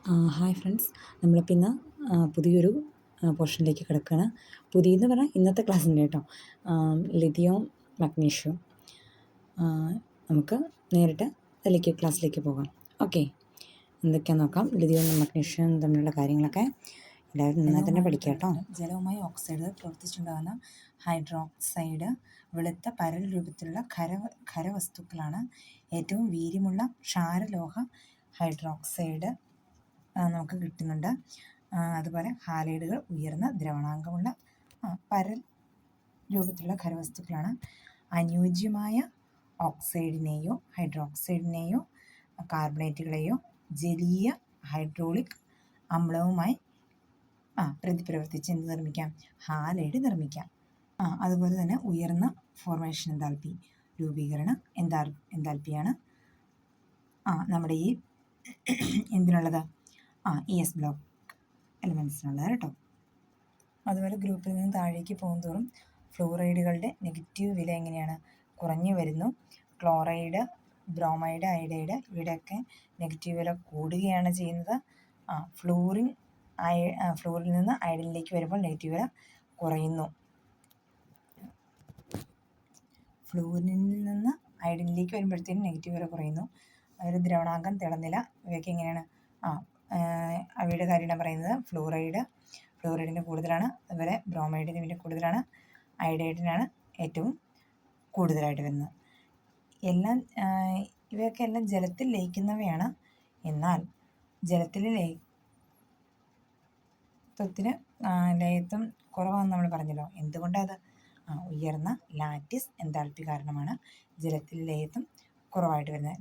Hi friends, നമ്മളിപ്പോൾ ഇന്ന് പുതിയൊരു പോർഷനിലേക്ക് കിടക്കുകയാണ്. പുതിയെന്ന് പറഞ്ഞാൽ ഇന്നത്തെ ക്ലാസ്സിൻ്റെ കേട്ടോ. ലിഥിയവും മഗ്നീഷ്യവും. നമുക്ക് നേരിട്ട് ക്ലാസ്സിലേക്ക് പോകാം. ഓക്കെ, എന്തൊക്കെയാണെന്ന് നോക്കാം. ലിഥിയവും മഗ്നീഷ്യവും തമ്മിലുള്ള കാര്യങ്ങളൊക്കെ എല്ലാവരും നന്നായി തന്നെ പഠിക്കുക കേട്ടോ. ജലവുമായി ഓക്സൈഡ് പ്രവർത്തിച്ചുണ്ടാകുന്ന ഹൈഡ്രോക്സൈഡ് വെളുത്ത പരൽ രൂപത്തിലുള്ള ഖരവസ്തുക്കളാണ്. ഏറ്റവും വീര്യമുള്ള ക്ഷാരലോഹ ഹൈഡ്രോക്സൈഡ് നമുക്ക് കിട്ടുന്നുണ്ട്. അതുപോലെ ഹാലൈഡുകൾ ഉയർന്ന ദ്രവണാങ്കമുള്ള പരൽ രൂപത്തിലുള്ള ഖരവസ്തുക്കളാണ്. അനുയോജ്യമായ ഓക്സൈഡിനെയോ ഹൈഡ്രോക്സൈഡിനെയോ കാർബണേറ്റുകളെയോ ജലീയ ഹൈഡ്രോളിക് അമ്ലവുമായി പ്രതിപ്രവർത്തിച്ച് എന്ത് നിർമ്മിക്കാം? ഹാലൈഡ് നിർമ്മിക്കാം. അതുപോലെ തന്നെ ഉയർന്ന ഫോർമേഷൻ എൻതാൽപ്പി രൂപീകരണ എൻതാൽപ്പിയാണ് നമ്മുടെ ഈ എന്തിനുള്ളത്? ES ബ്ലോക്ക് എലിമെൻസിനുള്ളത് കേട്ടോ. അതുപോലെ ഗ്രൂപ്പിൽ നിന്ന് താഴേക്ക് പോകുന്തോറും ഫ്ലൂറൈഡുകളുടെ നെഗറ്റീവ് വില എങ്ങനെയാണ്? കുറഞ്ഞു വരുന്നു. ക്ലോറൈഡ്, ബ്രോമൈഡ്, അയഡൈഡ് ഇവിടെയൊക്കെ നെഗറ്റീവ് വില കൂടുകയാണ് ചെയ്യുന്നത്. ഫ്ലൂറിൽ നിന്ന് അയഡിനിലേക്ക് വരുമ്പോൾ നെഗറ്റീവ് വില കുറയുന്നു. ഫ്ലൂറിനിൽ നിന്ന് അയഡിനിലേക്ക് വരുമ്പോഴത്തേനും നെഗറ്റീവ് വില കുറയുന്നു. അതൊരു ദ്രവണാങ്കം, തിളനില ഇവയൊക്കെ എങ്ങനെയാണ്? അവയുടെ കാര്യമാണ് പറയുന്നത്. ഫ്ലൂറൈഡിന് കൂടുതലാണ്. അതുപോലെ ബ്രോമൈഡിന് പിന്നെ കൂടുതലാണ്. അയഡൈഡിനാണ് ഏറ്റവും കൂടുതലായിട്ട് വരുന്നത്. ഇവയൊക്കെ എല്ലാം ജലത്തിൽ ലയിക്കുന്നവയാണ്. എന്നാൽ ജലത്തിൽ ലയത്വം കുറവാണെന്ന് നമ്മൾ പറഞ്ഞല്ലോ. എന്തുകൊണ്ടത്? ഉയർന്ന ലാറ്റിസ് എൻതാൽപ്പി കാരണമാണ് ജലത്തിൽ ലയത്വം കുറവായിട്ട് വരുന്നത്.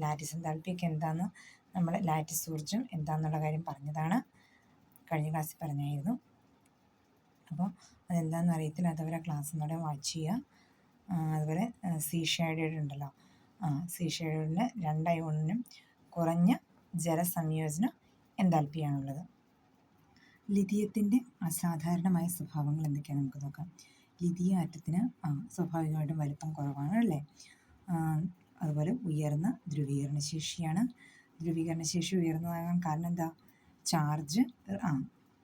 ലാറ്റിസ് എൻതാൽപ്പിയൊക്കെ എന്താണെന്ന് നമ്മൾ ലാറ്റിസ് ഊർജ്ജം എന്താണെന്നുള്ള കാര്യം പറഞ്ഞതാണ്, കഴിഞ്ഞ ക്ലാസ്സിൽ പറഞ്ഞായിരുന്നു. അപ്പോൾ അതെന്താണെന്ന് അറിയത്തില്ലാത്തവരെ ക്ലാസ് ഒന്നുകൂടെ വാച്ച് ചെയ്യുക. അതുപോലെ സി ഷേഡഡ് ഉണ്ടല്ലോ, സി ഷേഡഡിന് 2 അയോണിനും കുറഞ്ഞ ജലസംയോജന എൻതാൽപ്പിയാണുള്ളത്. ലിഥിയത്തിൻ്റെ അസാധാരണമായ സ്വഭാവങ്ങൾ എന്തൊക്കെയാണെന്ന് നമുക്ക് നോക്കാം. ലിഥിയ ആറ്റത്തിന് സ്വാഭാവികമായിട്ടും വലിപ്പം കുറവാണ് അല്ലേ. അതുപോലെ ഉയർന്ന ധ്രുവീകരണശേഷിയാണ്. ധ്രുവീകരണശേഷി ഉയർന്നതാകാൻ കാരണം എന്താ? ചാർജ്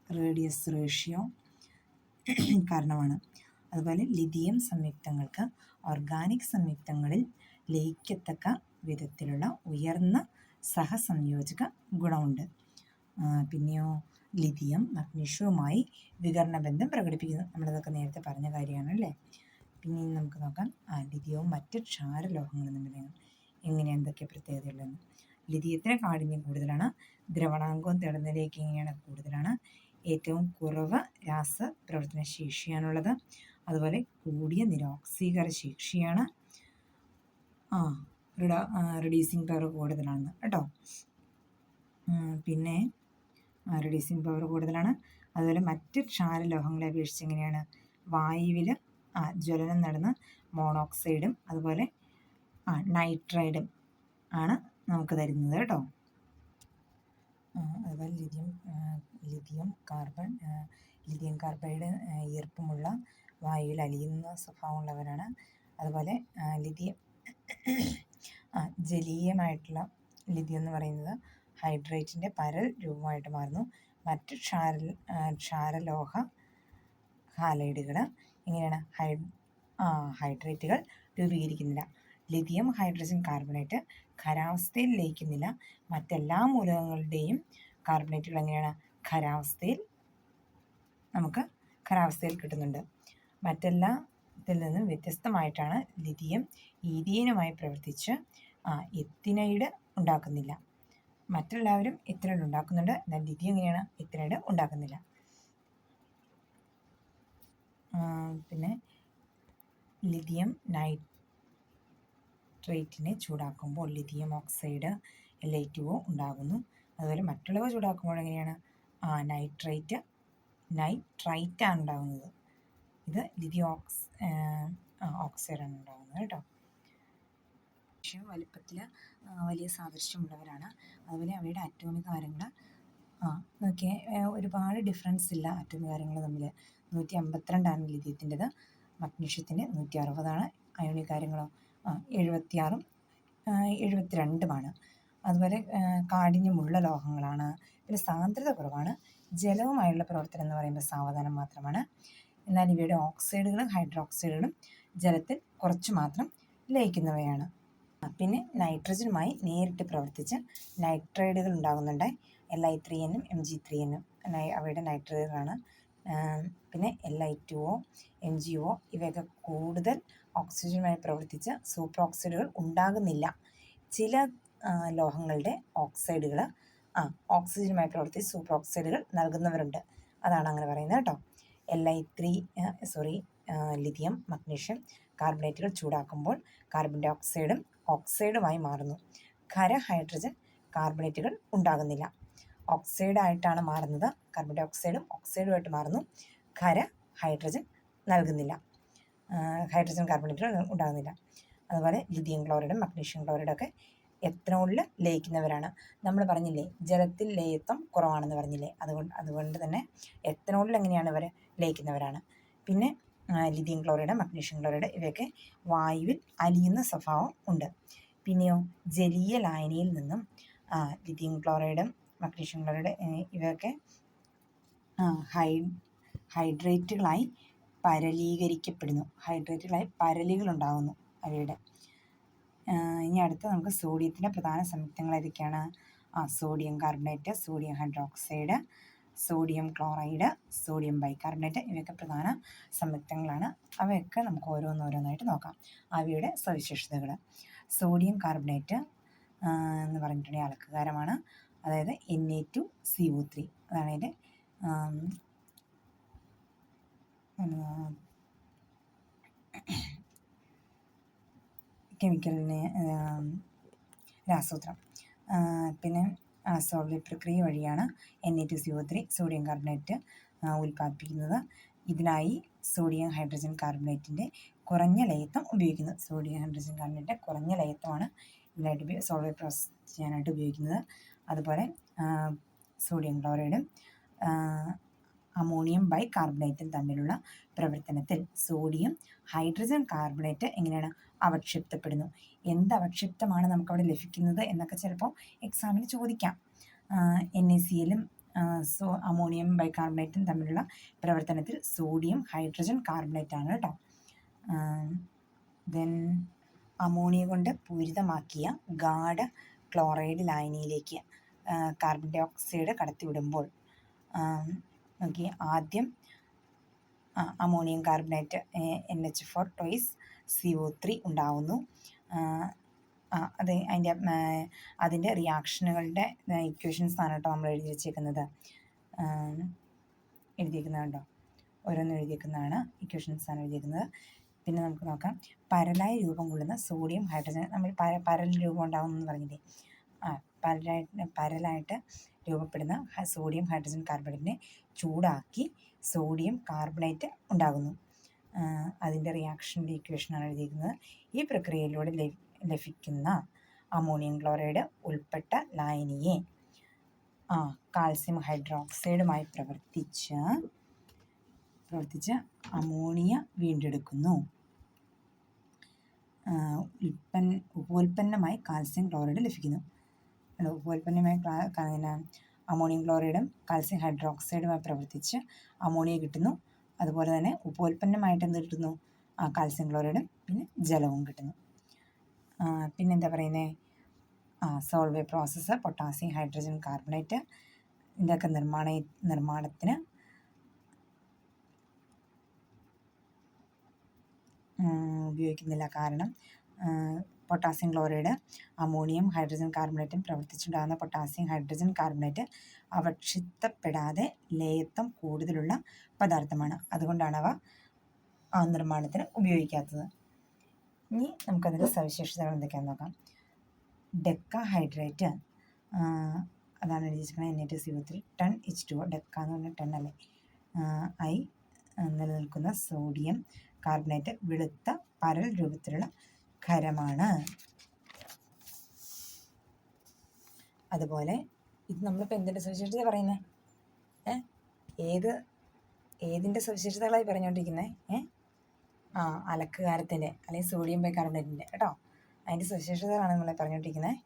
റേഡിയസ് റേഷ്യോ കാരണമാണ്. അതുപോലെ ലിഥിയം സംയുക്തങ്ങൾക്ക് ഓർഗാനിക് സംയുക്തങ്ങളിൽ ലയിക്കത്തക്ക വിധത്തിലുള്ള ഉയർന്ന സഹസംയോജക ഗുണമുണ്ട്. പിന്നെയോ ലിഥിയം മഗ്നീഷ്യവുമായി വികരണ ബന്ധം പ്രകടിപ്പിക്കുന്നു. നമ്മളിതൊക്കെ നേരത്തെ പറഞ്ഞ കാര്യമാണ് അല്ലേ. പിന്നെ നമുക്ക് നോക്കാം ലിഥിയവും മറ്റ് ക്ഷാരലോഹങ്ങളും തമ്മിൽ എന്തൊക്കെ പ്രത്യേകതയുള്ളതെന്ന്. ലിഥിയത്തിന് കാഠിന്യം കൂടുതലാണ്. ദ്രവണാങ്കവും തിളനിലയൊക്കെ എങ്ങനെയാണ്? കൂടുതലാണ്. ഏറ്റവും കുറവ് രാസപ്രവർത്തന ശേഷിയാണുള്ളത്. അതുപോലെ കൂടിയ നിരോക്സീകര ശേഷിയാണ്. റിഡ്യൂസിങ് പവർ കൂടുതലാണ് കേട്ടോ. പിന്നെ റിഡ്യൂസിങ് പവർ കൂടുതലാണ്. അതുപോലെ മറ്റ് ക്ഷാരലോഹങ്ങളെ അപേക്ഷിച്ച് എങ്ങനെയാണ്? വായുവിൽ ജ്വലനം നടന്ന് മോണോക്സൈഡും അതുപോലെ നൈട്രൈഡും ആണ് നമുക്ക് തരുന്നത് കേട്ടോ. അതുപോലെ ലിഥിയം കാർബൈഡ് ഈർപ്പമുള്ള വായുവിൽ അലിയുന്ന സ്വഭാവമുള്ളവരാണ്. അതുപോലെ ജലീയമായിട്ടുള്ള ലിഥിയം എന്ന് പറയുന്നത് ഹൈഡ്രേറ്റിൻ്റെ പരൽ രൂപമായിട്ട് മാറുന്നു. മറ്റ് ക്ഷാരലോഹ ഹാലൈഡുകൾ എങ്ങനെയാണ്? ഹൈഡ്രേറ്റുകൾ രൂപീകരിക്കുന്നില്ല. ലിഥിയം ഹൈഡ്രജൻ കാർബണേറ്റ് ഖരാവസ്ഥയിൽ ലയിക്കുന്നില്ല. മറ്റെല്ലാ മൂലകങ്ങളുടെയും കാർബണേറ്റുകൾ എങ്ങനെയാണ്? ഖരാവസ്ഥയിൽ കിട്ടുന്നുണ്ട്. മറ്റെല്ലാത്തിൽ നിന്നും വ്യത്യസ്തമായിട്ടാണ് ലിഥിയം ഈഥീനുമായി പ്രവർത്തിച്ച് എത്തിനൈഡ് ഉണ്ടാക്കുന്നില്ല. മറ്റെല്ലാവരും എത്തിനൈഡ് ഉണ്ടാക്കുന്നുണ്ട്, എന്നാൽ ലിഥിയം എങ്ങനെയാണ്? എത്തിനൈഡ് ഉണ്ടാക്കുന്നില്ല. പിന്നെ ലിഥിയം നൈട്രേറ്റിനെ ചൂടാക്കുമ്പോൾ ലിഥിയം ഓക്സൈഡ് LiTO ഉണ്ടാകുന്നു. അതുപോലെ മറ്റുള്ളവ ചൂടാക്കുമ്പോൾ എങ്ങനെയാണ്? നൈട്രൈറ്റാണ് ഉണ്ടാകുന്നത്. ഇത് ലിഥിയം ഓക്സൈഡാണ് ഉണ്ടാകുന്നത് കേട്ടോ. പക്ഷേ വലിപ്പത്തിൽ വലിയ സാദൃശ്യമുള്ളവരാണ്. അതുപോലെ അവയുടെ അറ്റോമിക് ആരങ്ങൾ നോക്കിയാൽ ഒരുപാട് ഡിഫറൻസ് ഇല്ല അറ്റോമിക് ആരങ്ങൾ തമ്മിൽ. 152 ലിഥിയത്തിൻ്റെത്, മഗ്നീഷ്യത്തിൻ്റെ 160. അയോണിക് ആരങ്ങളോ 76ഉം 72മാണ്. അതുപോലെ കാഠിന്യമുള്ള ലോഹങ്ങളാണ്. പിന്നെ സാന്ദ്രത കുറവാണ്. ജലവുമായുള്ള പ്രവർത്തനം എന്ന് പറയുമ്പോൾ സാവധാനം മാത്രമാണ്. എന്നാൽ ഇവയുടെ ഓക്സൈഡുകളും ഹൈഡ്രോക്സൈഡുകളും ജലത്തിൽ കുറച്ച് മാത്രം ലയിക്കുന്നവയാണ്. പിന്നെ നൈട്രജനുമായി നേരിട്ട് പ്രവർത്തിച്ച് നൈട്രൈഡുകൾ ഉണ്ടാകുന്നുണ്ട്. Li3N, Mg3N അവയുടെ നൈട്രൈഡുകളാണ്. പിന്നെ Li2O, MgO ഇവയൊക്കെ കൂടുതൽ ഓക്സിജനുമായി പ്രവർത്തിച്ച് സൂപ്പർ ഓക്സൈഡുകൾ ഉണ്ടാകുന്നില്ല. ചില ലോഹങ്ങളുടെ ഓക്സൈഡുകൾ ഓക്സിജനുമായി പ്രവർത്തിച്ച് സൂപ്പർ ഓക്സൈഡുകൾ നൽകുന്നവരുണ്ട്. അതാണ് അങ്ങനെ പറയുന്നത് കേട്ടോ. ലിഥിയം, മഗ്നീഷ്യം കാർബണേറ്റുകൾ ചൂടാക്കുമ്പോൾ കാർബൺ ഡൈ ഓക്സൈഡും ഓക്സൈഡുമായി മാറുന്നു. ഖര ഹൈഡ്രജൻ കാർബണേറ്റുകൾ ഉണ്ടാകുന്നില്ല. ഓക്സൈഡായിട്ടാണ് മാറുന്നത്. കാർബൺ ഡൈ ഓക്സൈഡും ഓക്സൈഡുമായിട്ട് മാറുന്നു. ഖര ഹൈഡ്രജൻ നൽകുന്നില്ല. ഹൈഡ്രജൻ കാർബണേറ്റുകൾ ഉണ്ടാകുന്നില്ല. അതുപോലെ ലിഥിയം ക്ലോറൈഡും മഗ്നീഷ്യം ക്ലോറൈഡും ഒക്കെ എത്തനോളിൽ ലയിക്കുന്നവരാണ്. നമ്മൾ പറഞ്ഞില്ലേ ജലത്തിൽ ലയിത്വം കുറവാണെന്ന് പറഞ്ഞില്ലേ, അതുകൊണ്ട് തന്നെ എത്തനോളിൽ എങ്ങനെയാണ് ഇവർ ലയിക്കുന്നവരാണ്. പിന്നെ ലിഥിയം ക്ലോറൈഡ്, മഗ്നീഷ്യം ക്ലോറൈഡ് ഇവയൊക്കെ വായുവിൽ അലിയുന്ന സ്വഭാവം ഉണ്ട്. പിന്നെയോ ജലീയ ലായനിയിൽ നിന്നും ലിഥിയം ക്ലോറൈഡും മഗ്നീഷ്യം ക്ലോറൈഡ് ഇവയൊക്കെ ഹൈഡ്രേറ്റുകളായി പരലീകരിക്കപ്പെടുന്നു. ഹൈഡ്രേറ്റുകളായി പരലുകളുണ്ടാകുന്നു അവയുടെ. ഇനി അടുത്ത് നമുക്ക് സോഡിയത്തിൻ്റെ പ്രധാന സംയുക്തങ്ങൾ ഏതൊക്കെയാണ്? Sodium carbonate, sodium hydroxide, sodium chloride, sodium bicarbonate ഇവയൊക്കെ പ്രധാന സംയുക്തങ്ങളാണ്. അവയൊക്കെ നമുക്ക് ഓരോന്നോരോന്നായിട്ട് നോക്കാം. അവയുടെ സവിശേഷതകൾ. സോഡിയം കാർബണേറ്റ് എന്ന് പറഞ്ഞിട്ടുണ്ടെങ്കിൽ അലക്കുകാരമാണ്. അതായത് Na2CO3 അതാണ് ഇതിൻ്റെ കെമിക്കലിന് രാസസൂത്രം. പിന്നെ സോൾവെന്റ് പ്രക്രിയ വഴിയാണ് Na2CO3 സോഡിയം കാർബണേറ്റ് ഉൽപ്പാദിപ്പിക്കുന്നത്. ഇതിനായി സോഡിയം ഹൈഡ്രജൻ കാർബണേറ്റിൻ്റെ കുറഞ്ഞ ലയിത്വം ഉപയോഗിക്കുന്നു. സോഡിയം ഹൈഡ്രജൻ കാർബണേറ്റ് കുറഞ്ഞ ലയിത്വമാണ് ഇതിനായിട്ട് സോൾവെന്റ് പ്രോസസ് ചെയ്യാനായിട്ട് ഉപയോഗിക്കുന്നത്. അതുപോലെ സോഡിയം ക്ലോറൈഡും അമോണിയം ബൈകാർബണേറ്റും തമ്മിലുള്ള പ്രവർത്തനത്തിൽ സോഡിയം ഹൈഡ്രജൻ കാർബണേറ്റ് എങ്ങനെയാണ് അവക്ഷിപ്തപ്പെടുന്നു. എന്ത് അവക്ഷിപ്തമാണ് നമുക്കവിടെ ലഭിക്കുന്നത് എന്നൊക്കെ ചിലപ്പോൾ എക്സാമിന് ചോദിക്കാം. NaClഉം അമോണിയം ബൈകാർബണേറ്റും തമ്മിലുള്ള പ്രവർത്തനത്തിൽ സോഡിയം ഹൈഡ്രജൻ കാർബണേറ്റ് ആണ് കേട്ടോ. ദെൻ അമോണിയ കൊണ്ട് പൂരിതമാക്കിയ ഗാഢ ക്ലോറൈഡ് ലായനിയിലേക്ക് കാർബൺ ഡൈ ഓക്സൈഡ് കടത്തിവിടുമ്പോൾ നോക്കി ആദ്യം ammonium carbonate NH4 toys CO3 ഉണ്ടാവുന്നു. അത് അതിൻ്റെ റിയാക്ഷനുകളുടെ ഇക്വേഷൻസാണ് കേട്ടോ നമ്മൾ എഴുതി വെച്ചേക്കുന്നത്. എഴുതിയിരിക്കുന്നത് ഓരോന്നും എഴുതിയിരിക്കുന്നതാണ്, ഇക്വേഷൻസാണ് എഴുതിയിരിക്കുന്നത്. പിന്നെ നമുക്ക് നോക്കാം. പരലായി രൂപം കൊള്ളുന്ന സോഡിയം ഹൈഡ്രജൻ നമ്മൾ പരൽ രൂപം ഉണ്ടാകുമെന്ന് പറഞ്ഞില്ലേ. പരലായിട്ട് രൂപപ്പെടുന്ന സോഡിയം ഹൈഡ്രജൻ കാർബണേറ്റിനെ ചൂടാക്കി സോഡിയം കാർബണേറ്റ് ഉണ്ടാകുന്നു. അതിൻ്റെ റിയാക്ഷൻ്റെ ഇക്വേഷനാണ് എഴുതിയിരിക്കുന്നത്. ഈ പ്രക്രിയയിലൂടെ ലഭിക്കുന്ന അമോണിയം ക്ലോറൈഡ് ഉൾപ്പെട്ട ലായനിയെ കാൽസ്യം ഹൈഡ്രോക്സൈഡുമായി പ്രവർത്തിച്ച് അമോണിയ വീണ്ടെടുക്കുന്നു. ഉപോൽപ്പന്നമായി കാൽസ്യം ക്ലോറൈഡ് ലഭിക്കുന്നു. ഉപോൽപ്പന്നമായി അമോണിയം ക്ലോറൈഡും കാൽസ്യം ഹൈഡ്രോക്സൈഡുമായി പ്രവർത്തിച്ച് അമോണിയ കിട്ടുന്നു. അതുപോലെ തന്നെ ഉപോൽപ്പന്നമായിട്ട് എന്ത് കിട്ടുന്നു? കാൽസ്യം ക്ലോറൈഡും പിന്നെ ജലവും കിട്ടുന്നു. പിന്നെന്താ പറയുന്നത്? Solvay process, potassium hydrogen carbonate ഇതൊക്കെ നിർമ്മാണത്തിന് ഉപയോഗിക്കുന്നില്ല. കാരണം പൊട്ടാസ്യം ക്ലോറൈഡ് അമോണിയം ഹൈഡ്രജൻ കാർബണേറ്റും പ്രവർത്തിച്ചുണ്ടാകുന്ന പൊട്ടാസ്യം ഹൈഡ്രജൻ കാർബണേറ്റ് അവക്ഷിപ്തപ്പെടാതെ ലയിത്വം കൂടുതലുള്ള പദാർത്ഥമാണ്. അതുകൊണ്ടാണ് അവ നിർമ്മാണത്തിന് ഉപയോഗിക്കാത്തത്. ഇനി നമുക്കതിൻ്റെ സവിശേഷതകൾ എന്തൊക്കെയാണെന്ന് നോക്കാം. ഡെക്ക ഹൈഡ്രേറ്റ് അതാണ് എഴുതിയിരിക്കുന്നത്. Na2CO3 ton H2O. ഡെക്ക എന്ന് പറഞ്ഞാൽ ടൺ അല്ലേ. നിലനിൽക്കുന്ന സോഡിയം കാർബണേറ്റ് വെളുത്ത പരൽ രൂപത്തിലുള്ള ഖരമാണ്. അതുപോലെ ഇത് നമ്മളിപ്പോൾ എന്തിൻ്റെ സവിശേഷത പറയുന്നത്? ഏതിൻ്റെ സവിശേഷതകളായി പറഞ്ഞുകൊണ്ടിരിക്കുന്നത്? അലക്കുകാരത്തിൻ്റെ അല്ലെങ്കിൽ സോഡിയം ബൈകാർബണേറ്റിൻ്റെ കേട്ടോ. അതിൻ്റെ സവിശേഷതകളാണ് നമ്മളെ പറഞ്ഞുകൊണ്ടിരിക്കുന്നത്.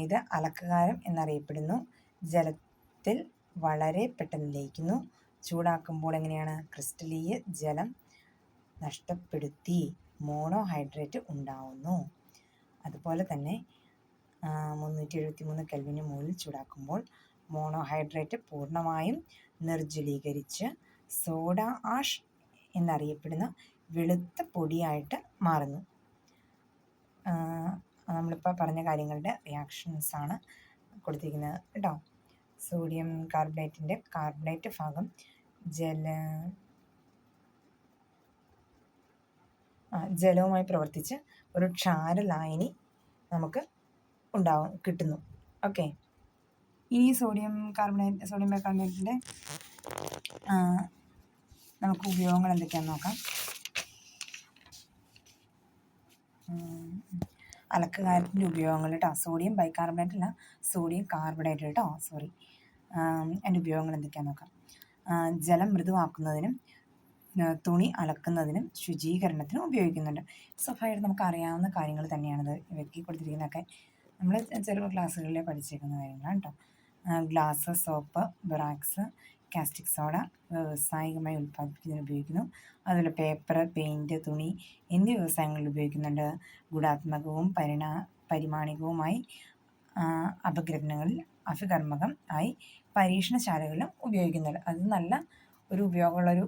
ഇത് അലക്കുകാരം എന്നറിയപ്പെടുന്നു. ജലത്തിൽ വളരെ പെട്ടെന്ന് ലയിക്കുന്നു. ചൂടാക്കുമ്പോൾ എങ്ങനെയാണ്? ക്രിസ്റ്റലീയ ജലം നഷ്ടപ്പെടുത്തി മോണോഹൈഡ്രേറ്റ് ഉണ്ടാവുന്നു. അതുപോലെ തന്നെ 373 കെൽവിന് മുകളിൽ ചൂടാക്കുമ്പോൾ മോണോഹൈഡ്രേറ്റ് പൂർണ്ണമായും നിർജ്ജലീകരിച്ച് സോഡ ആഷ് എന്നറിയപ്പെടുന്ന വെളുത്ത പൊടിയായിട്ട് മാറുന്നു. നമ്മളിപ്പോൾ പറഞ്ഞ കാര്യങ്ങളുടെ റിയാക്ഷൻസാണ് കൊടുത്തിരിക്കുന്നത് കേട്ടോ. സോഡിയം കാർബണേറ്റിൻ്റെ കാർബണേറ്റ് ഭാഗം ജലവുമായി പ്രവർത്തിച്ച് ഒരു ക്ഷാരലായനി നമുക്ക് കിട്ടുന്നു. ഓക്കെ, ഇനി സോഡിയം ബൈകാർബണേറ്റിൻ്റെ നമുക്ക് ഉപയോഗങ്ങൾ എന്തൊക്കെയാണെന്ന് നോക്കാം. അലക്കുകാരത്തിൻ്റെ ഉപയോഗങ്ങൾ കേട്ടോ. സോഡിയം ബൈകാർബണേറ്റ് അല്ല, സോഡിയം കാർബണേറ്റ് കേട്ടോ, സോറി. അതിൻ്റെ ഉപയോഗങ്ങൾ എന്തൊക്കെയാണെന്ന് നോക്കാം. ജലം മൃദുവാക്കുന്നതിനും തുണി അലക്കുന്നതിനും ശുചീകരണത്തിനും ഉപയോഗിക്കുന്നുണ്ട്. സ്വാഭാവികമായിട്ട് നമുക്ക് അറിയാവുന്ന കാര്യങ്ങൾ തന്നെയാണിത്. ഇവയ്ക്ക് കൊടുത്തിരിക്കുന്നതൊക്കെ നമ്മൾ ചെറു ക്ലാസ്സുകളിൽ പഠിച്ചേക്കുന്ന കാര്യങ്ങളാണ് കേട്ടോ. Glass, soap, borax, caustic soda വ്യാവസായികമായി ഉൽപ്പാദിപ്പിക്കുന്നതിന് ഉപയോഗിക്കുന്നു. അതുപോലെ പേപ്പർ, പെയിൻറ്റ്, തുണി എന്നീ വ്യവസായങ്ങളിൽ ഉപയോഗിക്കുന്നുണ്ട്. ഗുണാത്മകവും പരിമാണികവുമായി അഭികർമ്മകം ആയി പരീക്ഷണശാലകളിലും ഉപയോഗിക്കുന്നുണ്ട്. അത് നല്ല ഒരു ഉപയോഗമുള്ളൊരു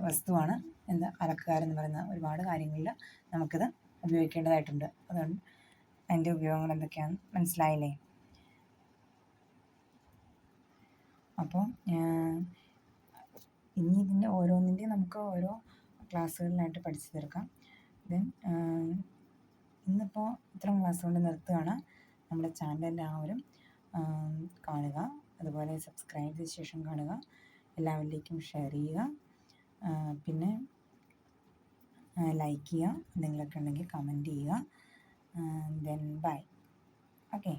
വസ്തുവാണ് അലക്കുകാരെന്ന് പറയുന്ന ഒരുപാട് കാര്യങ്ങളിൽ നമുക്കിത് ഉപയോഗിക്കേണ്ടതായിട്ടുണ്ട്. അതുകൊണ്ട് അതിൻ്റെ ഉപയോഗങ്ങൾ എന്തൊക്കെയാണെന്ന് മനസ്സിലായില്ലേ? അപ്പോൾ ഇനി ഇതിൻ്റെ ഓരോന്നിൻ്റെയും നമുക്ക് ഓരോ ക്ലാസ്സുകളിലായിട്ട് പഠിച്ചു തീർക്കാം. ദെൻ ഇന്നിപ്പോൾ ഇത്രയും ക്ലാസ് കൊണ്ട് നിർത്തുകയാണ്. നമ്മുടെ ചാനൽ എല്ലാവരും കാണുക, അതുപോലെ സബ്സ്ക്രൈബ് ചെയ്ത ശേഷം കാണുക, എല്ലാവരിലേക്കും ഷെയർ ചെയ്യുക, പിന്നെ ലൈക്ക് ചെയ്യുക, എന്തെങ്കിലുമൊക്കെ ഉണ്ടെങ്കിൽ കമൻറ്റ് ചെയ്യുക. Then bye. ഓക്കെ.